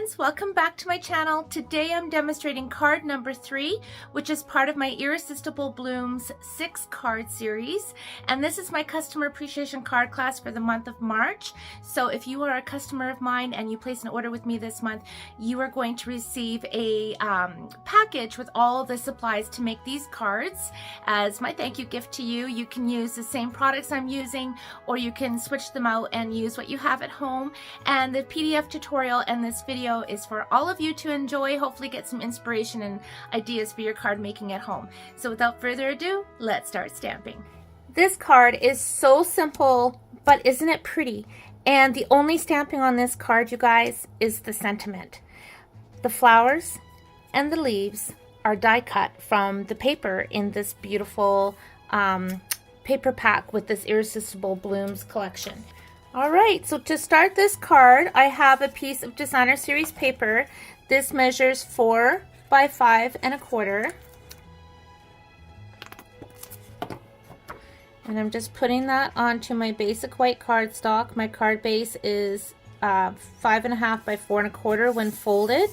friends, welcome back to my channel. Today I'm demonstrating card number 3, which is part of my Irresistible Blooms 6 card series, and this is my customer appreciation card class for the month of March. So if you are a customer of mine and you place an order with me this month, you are going to receive a package with all the supplies to make these cards as my thank you gift to you. You can use the same products I'm using, or you can switch them out and use what you have at home. And the PDF tutorial and this video is for all of you to enjoy, hopefully get some inspiration and ideas for your card making at home. So without further ado, let's start stamping. This card is so simple, but isn't it pretty? And the only stamping on this card, you guys, is the sentiment. The flowers and the leaves are die cut from the paper in this beautiful paper pack with this Irresistible Blooms collection. Alright, so to start this card, I have a piece of designer series paper. This measures 4 by 5 1/4. And I'm just putting that onto my basic white cardstock. My card base is 5 1/2 by 4 1/4 when folded.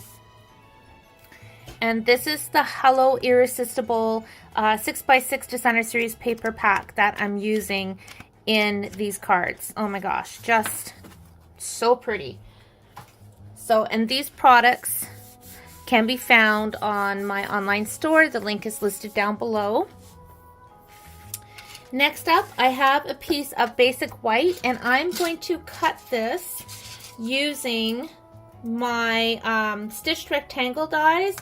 And this is the Hello Irresistible 6 by 6 designer series paper pack that I'm using in these cards. Oh my gosh, just so pretty. So, and these products can be found on my online store. The link is listed down below. Next up, I have a piece of basic white, and I'm going to cut this using my stitched rectangle dies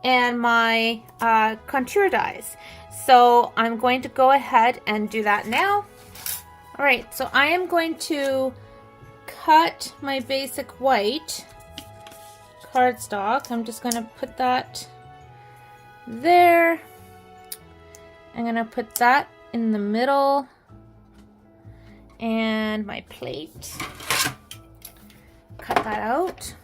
and my contour dies. So I'm going to go ahead and do that now. Alright, so I am going to cut my basic white cardstock. I'm just going to put that there. I'm going to put that in the middle and my plate. Cut that out.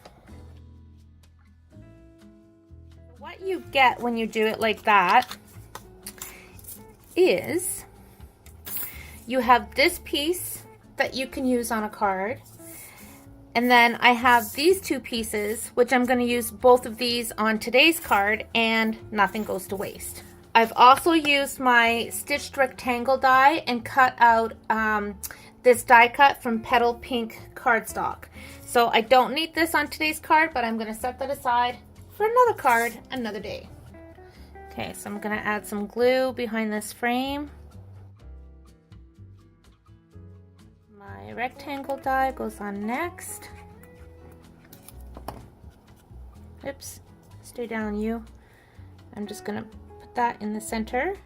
What you get when you do it like that is you have this piece that you can use on a card, and then I have these two pieces, which I'm going to use both of these on today's card, and nothing goes to waste. I've also used my stitched rectangle die and cut out this die cut from Petal Pink cardstock. So I don't need this on today's card, but I'm going to set that aside for another card another day. Okay, so I'm going to add some glue behind this frame. My rectangle die goes on next. Oops, stay down you. I'm just gonna put that in the center.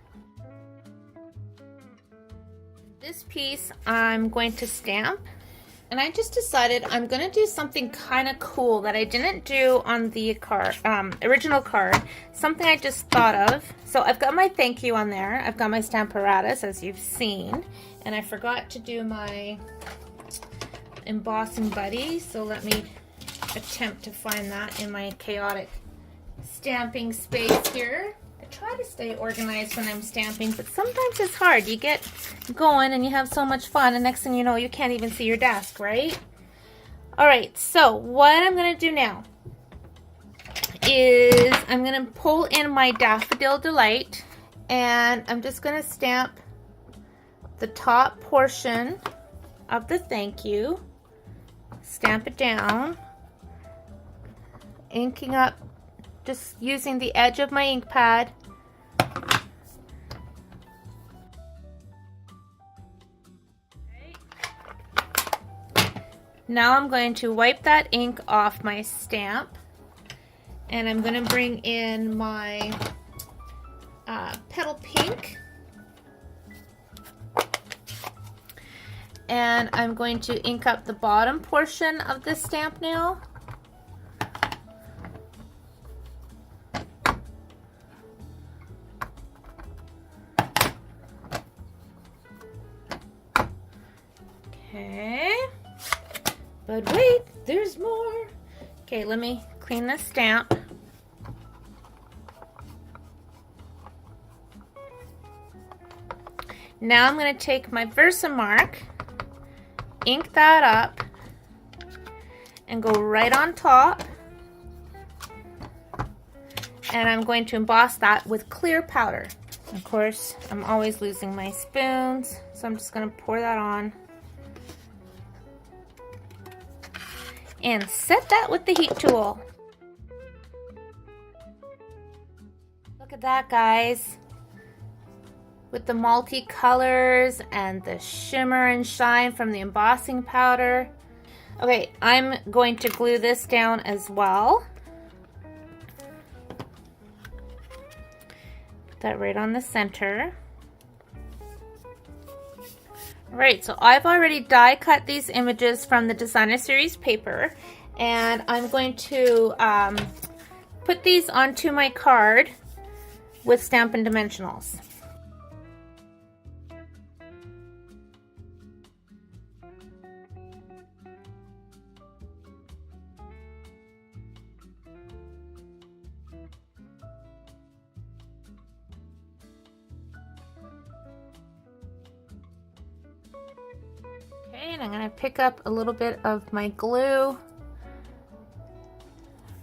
This piece I'm going to stamp, and I just decided I'm gonna do something kind of cool that I didn't do on the card, original card, something I just thought of. So I've got my thank you on there, I've got my Stamparatus as you've seen, and I forgot to do my embossing buddy, so let me attempt to find that in my chaotic stamping space here. I try to stay organized when I'm stamping, but sometimes it's hard. You get going and you have so much fun, and next thing you know, you can't even see your desk, right? Alright, so what I'm going to do now is I'm going to pull in my Daffodil Delight, and I'm just going to stamp the top portion of the thank you. Stamp it down, inking up, just using the edge of my ink pad. Okay. Now I'm going to wipe that ink off my stamp, and I'm going to bring in my Petal Pink. And I'm going to ink up the bottom portion of this stamp now. Okay. But wait, there's more. Okay, let me clean this stamp. Now I'm going to take my Versamark, ink that up, and go right on top and I'm going to emboss that with clear powder. Of course, I'm always losing my spoons, so I'm just going to pour that on. And set that with the heat tool. Look at that, guys. With the multi-colors and the shimmer and shine from the embossing powder. Okay, I'm going to glue this down as well. Put that right on the center. Alright, so I've already die cut these images from the Designer Series paper, and I'm going to put these onto my card with Stampin' Dimensionals. Okay, and I'm going to pick up a little bit of my glue,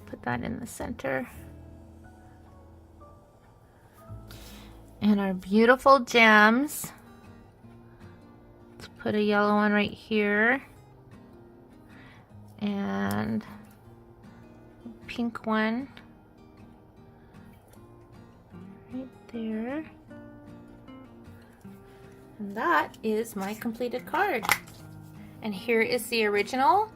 put that in the center, and our beautiful gems. Let's put a yellow one right here, and a pink one right there. And that is my completed card. And here is the original.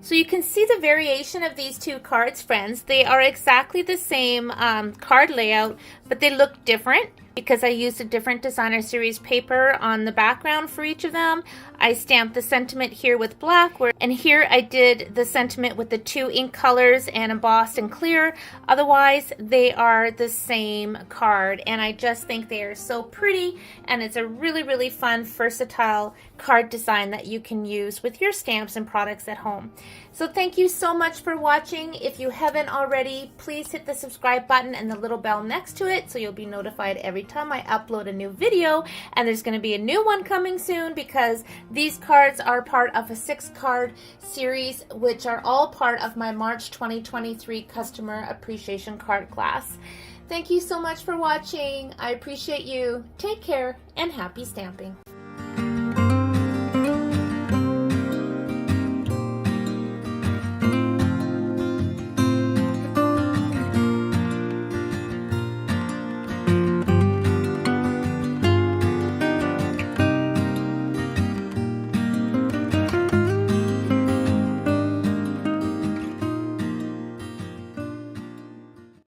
So you can see the variation of these two cards, friends. They are exactly the same card layout, but they look different because I used a different Designer Series paper on the background for each of them. I stamped the sentiment here with black, and here I did the sentiment with the two ink colors and embossed and clear. Otherwise, they are the same card, and I just think they are so pretty, and it's a really, really fun, versatile card design that you can use with your stamps and products at home. So thank you so much for watching. If you haven't already, please hit the subscribe button and the little bell next to it so you'll be notified every time I upload a new video. And there's going to be a new one coming soon because these cards are part of a 6-card series, which are all part of my March 2023 Customer Appreciation Card class. Thank you so much for watching. I appreciate you. Take care and happy stamping.